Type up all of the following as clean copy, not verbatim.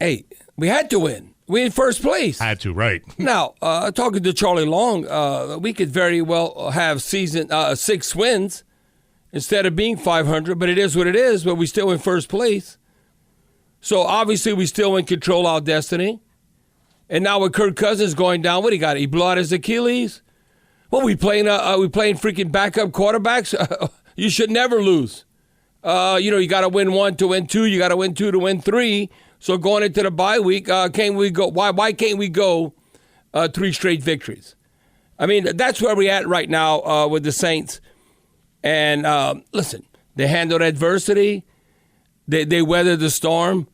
Hey, we had to win. We in first place. Had to, right. Now, talking to Charlie Long, we could very well have season 6 wins instead of being 500, but it is what it is, but we still in first place. So, obviously, we still in control of our destiny. And now with Kirk Cousins going down, what he got? He blew out his Achilles? Well, we playing freaking backup quarterbacks? You should never lose. You got to win 1 to win 2. You got to win 2 to win 3. So going into the bye week, can't we go? Why can't we go 3 straight victories? I mean, that's where we're at right now with the Saints. And listen, they handled adversity. They weathered the storm.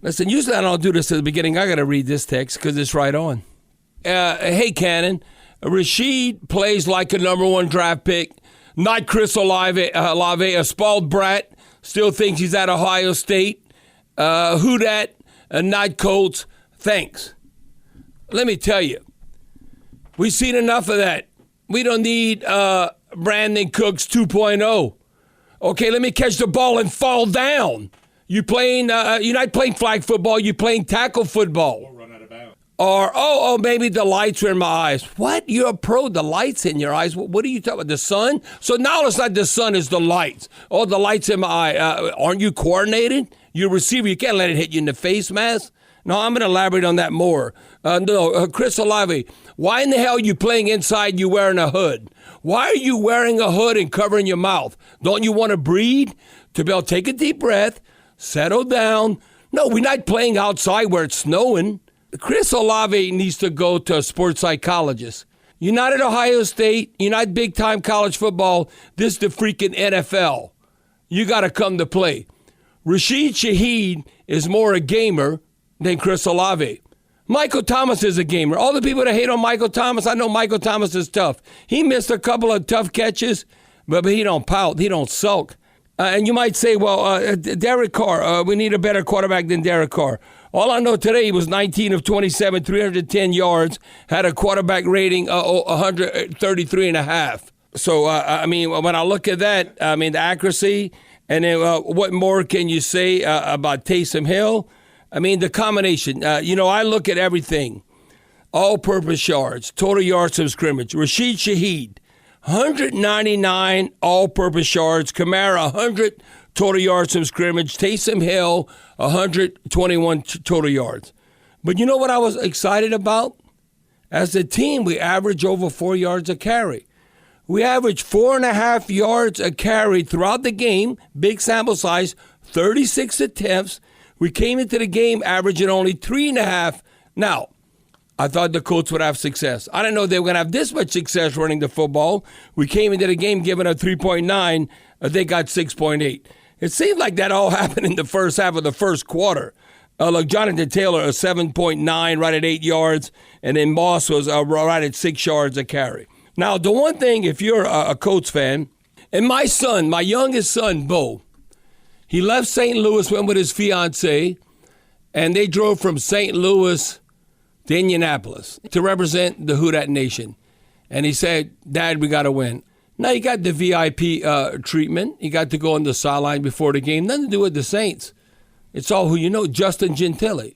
Listen, usually I don't do this at the beginning. I got to read this text because it's right on. Hey, Cannon, Rashid plays like a number 1 draft pick. Not Chris Olave, a spoiled brat. Still thinks he's at Ohio State. Who dat? Not Colts. Thanks. Let me tell you, we've seen enough of that. We don't need Brandon Cooks 2.0. Okay, let me catch the ball and fall down. You're not playing flag football. You're playing tackle football. Or run out of bounds. Or, maybe the lights are in my eyes. What? You're a pro. The lights in your eyes. What are you talking about? The sun? So now it's not the sun, it's the lights. Oh, the lights in my eye. Aren't you coordinated? You're a receiver. You can't let it hit you in the face mask. No, I'm going to elaborate on that more. Chris Olave, why in the hell are you playing inside you wearing a hood? Why are you wearing a hood and covering your mouth? Don't you want to breathe? To be able to take a deep breath, settle down. No, we're not playing outside where it's snowing. Chris Olave needs to go to a sports psychologist. You're not at Ohio State. You're not big-time college football. This is the freaking NFL. You got to come to play. Rashid Shaheed is more a gamer than Chris Olave. Michael Thomas is a gamer. All the people that hate on Michael Thomas, I know Michael Thomas is tough. He missed a couple of tough catches, but he don't pout. He don't sulk. And you might say, well, Derek Carr, we need a better quarterback than Derek Carr. All I know today, he was 19 of 27, 310 yards, had a quarterback rating 133.5. So, when I look at that, the accuracy, and then what more can you say about Taysom Hill? The combination. I look at everything. All-purpose yards, total yards from scrimmage. Rashid Shaheed, 199 all-purpose yards. Kamara, 100 total yards from scrimmage. Taysom Hill, 121 total yards. But you know what I was excited about? As a team, we average over 4 yards a carry. We averaged 4.5 yards a carry throughout the game. Big sample size, 36 attempts. We came into the game averaging only 3.5. Now, I thought the Colts would have success. I didn't know they were going to have this much success running the football. We came into the game giving a 3.9. They got 6.8. It seemed like that all happened in the first half of the first quarter. Jonathan Taylor, a 7.9, right at 8 yards, and then Moss was right at 6 yards a carry. Now, the one thing, if you're a Colts fan, and my youngest son, Bo, he left St. Louis, went with his fiancée, and they drove from St. Louis to Indianapolis to represent the Who Dat Nation. And he said, Dad, we got to win. Now, you got the VIP treatment. You got to go on the sideline before the game. Nothing to do with the Saints. It's all who you know, Justin Gentile.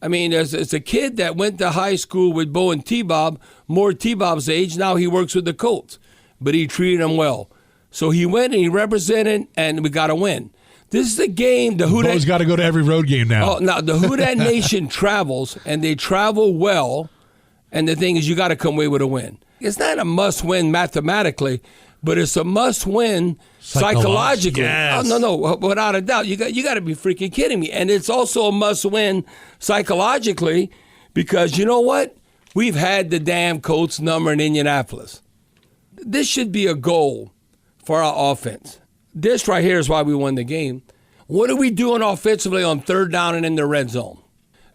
As a kid that went to high school with Bo and T-Bob, more T-Bob's age, now he works with the Colts. But he treated them well. So he went and he represented, and we got to win. This is the game. The Who Bo's got to go to every road game now. Now, the Who Dat Nation travels, and they travel well. And the thing is, you got to come away with a win. It's not a must-win mathematically, but it's a must-win psychologically. Yes. No, without a doubt. You got to be freaking kidding me. And it's also a must-win psychologically because you know what? We've had the damn Colts number in Indianapolis. This should be a goal for our offense. This right here is why we won the game. What are we doing offensively on third down and in the red zone?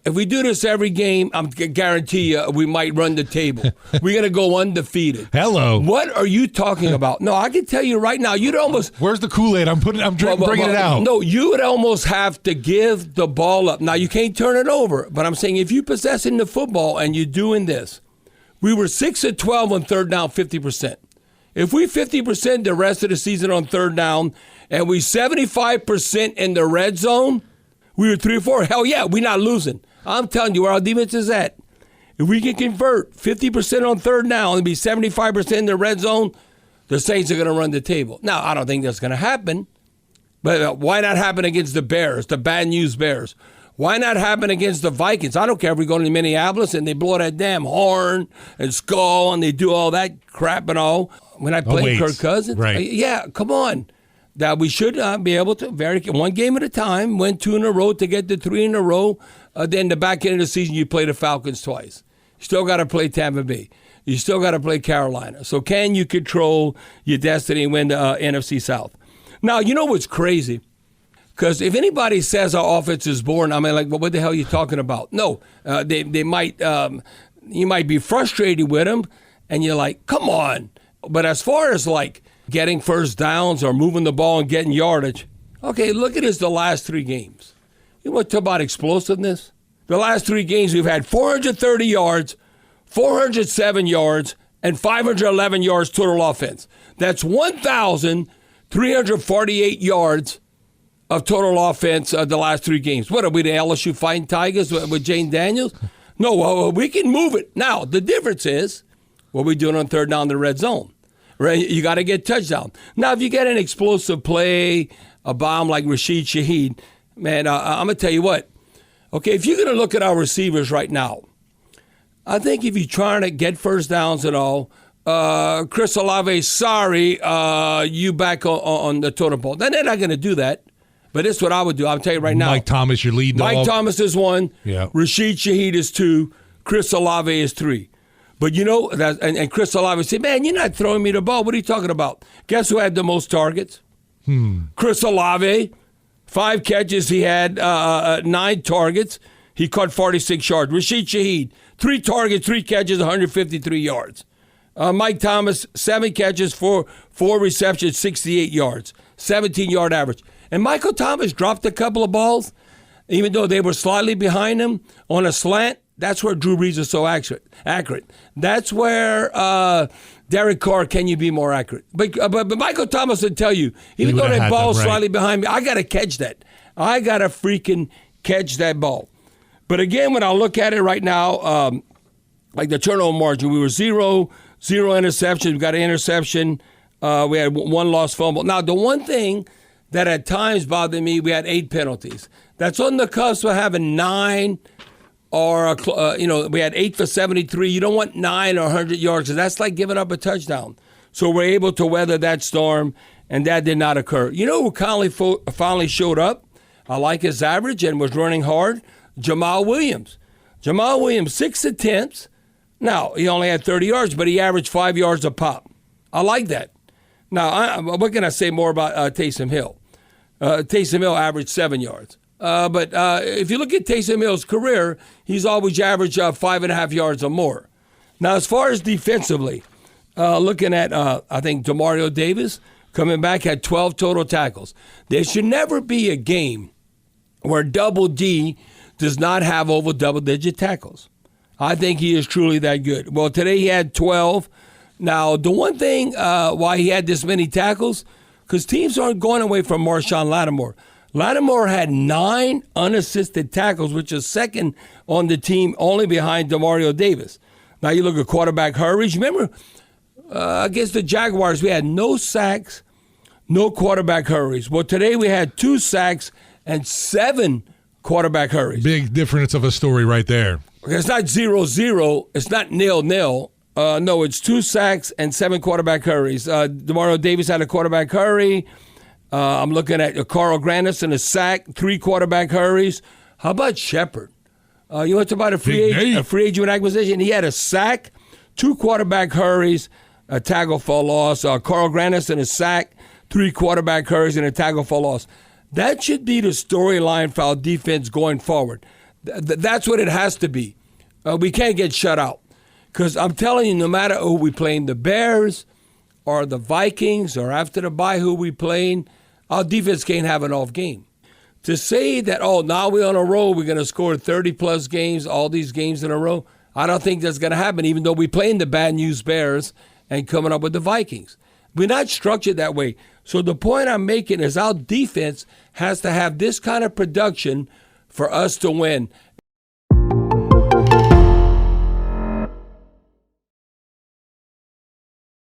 If we do this every game, I guarantee you we might run the table. We're going to go undefeated. Hello. What are you talking about? No, I can tell you right now, you'd almost... Where's the Kool-Aid? I'm bringing it out. No, you would almost have to give the ball up. Now, you can't turn it over, but I'm saying if you're possessing the football and you're doing this, we were 6 of 12 on third down, 50%. If we 50% the rest of the season on third down and we 75% in the red zone, We were 3-4. Hell yeah, we're not losing. I'm telling you where our defense is at. If we can convert 50% on third down and be 75% in the red zone, the Saints are going to run the table. Now, I don't think that's going to happen. But why not happen against the Bears, the bad news Bears? Why not happen against the Vikings? I don't care if we go to Minneapolis and they blow that damn horn and skull and they do all that crap and all. When I played Kirk Cousins, right? Yeah, come on. That we should be able to one game at a time, win 2 in a row to get to 3 in a row. Then the back end of the season, you play the Falcons twice. You still got to play Tampa Bay. You still got to play Carolina. So can you control your destiny and win the NFC South? Now, you know what's crazy? Because if anybody says our offense is boring, I mean, like, well, what the hell are you talking about? No, they might. You might be frustrated with them, and you're like, come on. But as far as like getting first downs or moving the ball and getting yardage, okay, look at this the last 3 games. You want to talk about explosiveness? The last 3 games we've had 430 yards, 407 yards, and 511 yards total offense. That's 1,348 yards of total offense the last 3 games. What are we, the LSU Fighting Tigers with Jane Daniels? No, we can move it. Now, the difference is what we doing on third down in the red zone. Right? You got to get touchdown. Now, if you get an explosive play, a bomb like Rashid Shaheed, man, I'm going to tell you what. Okay, if you're going to look at our receivers right now, I think if you're trying to get first downs and all, Chris Olave, sorry, you back on the totem pole. Then they're not going to do that. But this is what I would do. I'll tell you right now. Mike Thomas, your lead dog. Mike Thomas is 1. Yeah. Rashid Shaheed is 2. Chris Olave is 3. But you know, and Chris Olave said, man, you're not throwing me the ball. What are you talking about? Guess who had the most targets? Chris Olave. 5 catches. He had 9 targets. He caught 46 yards. Rashid Shaheed, 3 targets, 3 catches, 153 yards. Mike Thomas, 7 catches, 4 receptions, 68 yards, 17-yard average. And Michael Thomas dropped a couple of balls, even though they were slightly behind him on a slant. That's where Drew Brees is so accurate. That's where Derek Carr, can you be more accurate? But Michael Thomas would tell you, even though that ball's slightly behind me, I got to catch that. I got to freaking catch that ball. But again, when I look at it right now, like the turnover margin, we were 0 interceptions. We got an interception. We had 1 lost fumble. Now, the one thing that at times bothered me, we had 8 penalties. That's on the cusp of having 9 or, we had 8 for 73. You don't want 9 or 100 yards, because that's like giving up a touchdown. So we're able to weather that storm, and that did not occur. You know who finally showed up? I like his average and was running hard. Jamal Williams. 6 attempts. Now, he only had 30 yards, but he averaged 5 yards a pop. I like that. Now, what can I say more about Taysom Hill? Taysom Hill averaged 7 yards. But if you look at Taysom Hill's career, he's always averaged 5.5 yards or more. Now, as far as defensively, looking at, I think, Demario Davis coming back, had 12 total tackles. There should never be a game where Double D does not have over double-digit tackles. I think he is truly that good. Well, today he had 12. Now, the one thing why he had this many tackles, because teams aren't going away from Marshawn Lattimore. Lattimore had 9 unassisted tackles, which is second on the team, only behind Demario Davis. Now you look at quarterback hurries. Remember, against the Jaguars, we had no sacks, no quarterback hurries. Well, today we had 2 sacks and 7 quarterback hurries. Big difference of a story right there. It's not 0-0. It's not 0-0. No, it's 2 sacks and 7 quarterback hurries. Demario Davis had a quarterback hurry. I'm looking at Carl Granderson, a sack, 3 quarterback hurries. How about Shepard? You want to talk about a free agent acquisition? He had a sack, 2 quarterback hurries, a tackle for loss. Carl Granderson, a sack, 3 quarterback hurries, and a tackle for loss. That should be the storyline for our defense going forward. That's what it has to be. We can't get shut out. Because I'm telling you, no matter who we playing, the Bears or the Vikings or after the bye who we playing, our defense can't have an off game. To say that, now we're on a roll, we're going to score 30-plus games, all these games in a row, I don't think that's going to happen, even though we're playing the bad news Bears and coming up with the Vikings. We're not structured that way. So the point I'm making is our defense has to have this kind of production for us to win.